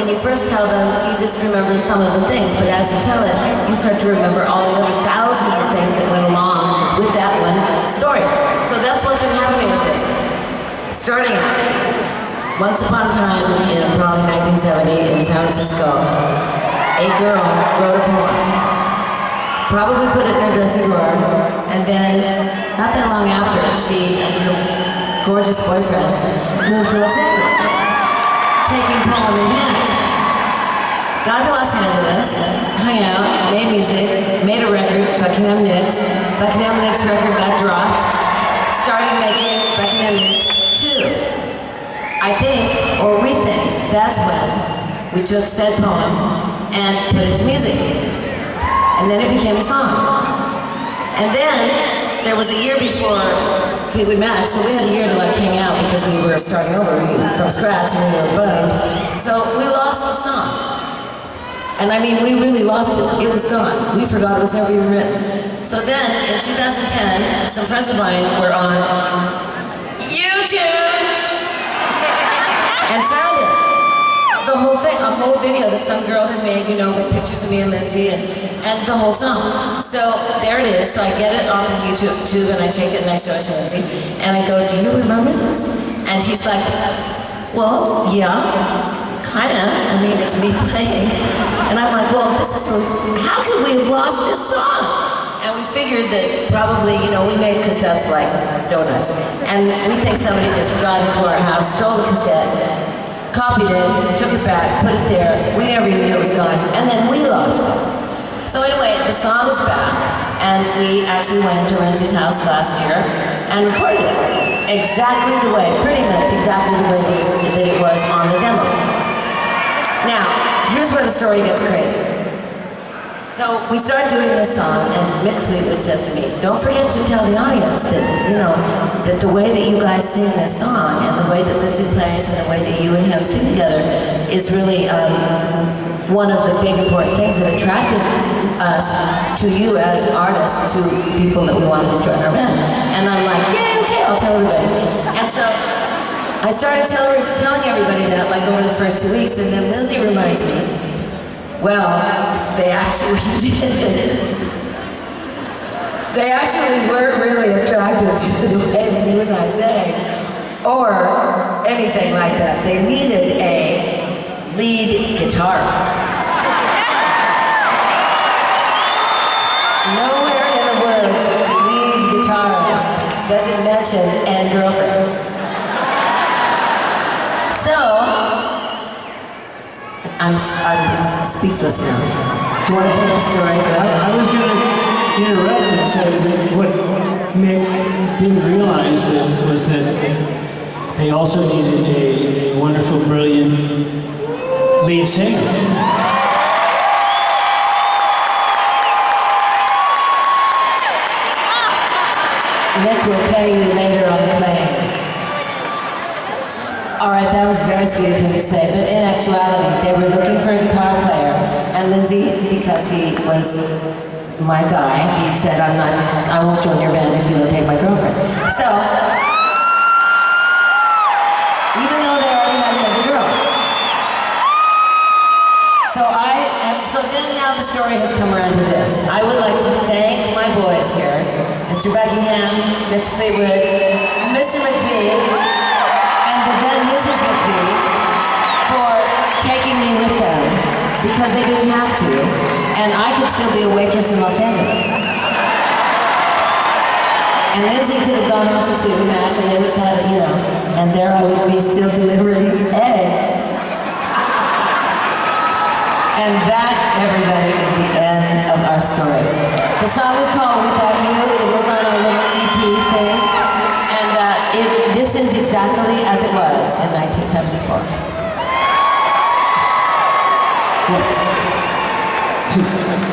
when you first tell them, you just remember some of the things, but as you tell it, you start to remember all the other thousands of things that went along with that one story. So that's what's been happening with this. Starting out, once upon a time in probably 1970 in San Francisco, a girl wrote a poem. Probably put it in her dressing drawer, and then not that long after, she and her gorgeous boyfriend moved to Los Angeles, taking poem in hand. Got to Los Angeles, hung out, made music, made a record, Buckingham Nicks. Buckingham Nicks record got dropped, started making Buckingham Nicks 2. I think, or we think, that's when we took said poem and put it to music. And then it became a song. And then there was a year before Fleetwood Mac, so we had a year to like hang out because we were starting over from scratch and we were bugged. So we lost the song. And I mean, we really lost it. It was gone. We forgot it was ever even written. So then in 2010, some friends of mine were on YouTube and found it. The whole thing, a whole video that some girl had made, you know, with pictures of me and Lindsay and the whole song. So there it is. So I get it off of YouTube and I take it and I show it to Lindsay. And I go, do you remember this? And he's like, well, yeah, kinda. I mean, it's me playing. And I'm like, well, this is really, how could we have lost this song? And we figured that probably, you know, we made cassettes like donuts. And we think somebody just got into our house, stole the cassette, copied it, took it back, put it there. We never even knew it was gone. And then we lost it. So anyway, the song is back. And we actually went into Lindsay's house last year and recorded it. Exactly the way, pretty much exactly the way that it was on the demo. Now, here's where the story gets crazy. So we started doing this song, and Mick Fleetwood says to me, don't forget to tell the audience that, you know, that the way that you guys sing this song, and the way that Lindsay plays, and the way that you and him sing together is really one of the big important things that attracted us to you as artists, to people that we wanted to join our band. And I'm like, yeah, okay, I'll tell everybody. And so I started telling everybody that like over the first 2 weeks, and then Lindsay reminds me, well, they actually did. They actually weren't really attracted to the way that you and I sang, or anything like that. They needed a lead guitarist. Nowhere in the words lead guitarist does it mention and girlfriend. So, I'm speechless now. Do you want to tell the story? I was going to interrupt and say that what Mick didn't realize was that they also needed a wonderful, brilliant lead singer. Mick will tell you later on the plane. All right, that was very sweet of him to say, but in actuality, they were looking for a guitar player, and Lindsay, because he was my guy, he said, I won't join your band if you don't take my girlfriend. So, even though they already had another girl. So then now the story has come around to this. I would like to thank my boys here, Mr. Buckingham, Mr. Fleetwood, Mr. McVie, and then Mrs. McVie for taking me with them because they didn't have to, and I could still be a waitress in Los Angeles. And Lindsay could have gone off with Fleetwood Mac and they would have had, you know, and there I would be still delivering eggs. And that, everybody, is the end of our story. The song is called Without You. It was on our little EP thing. This is exactly as it was in 1974. 1, 2, 3.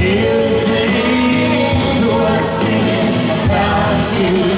Few things worth singing about you.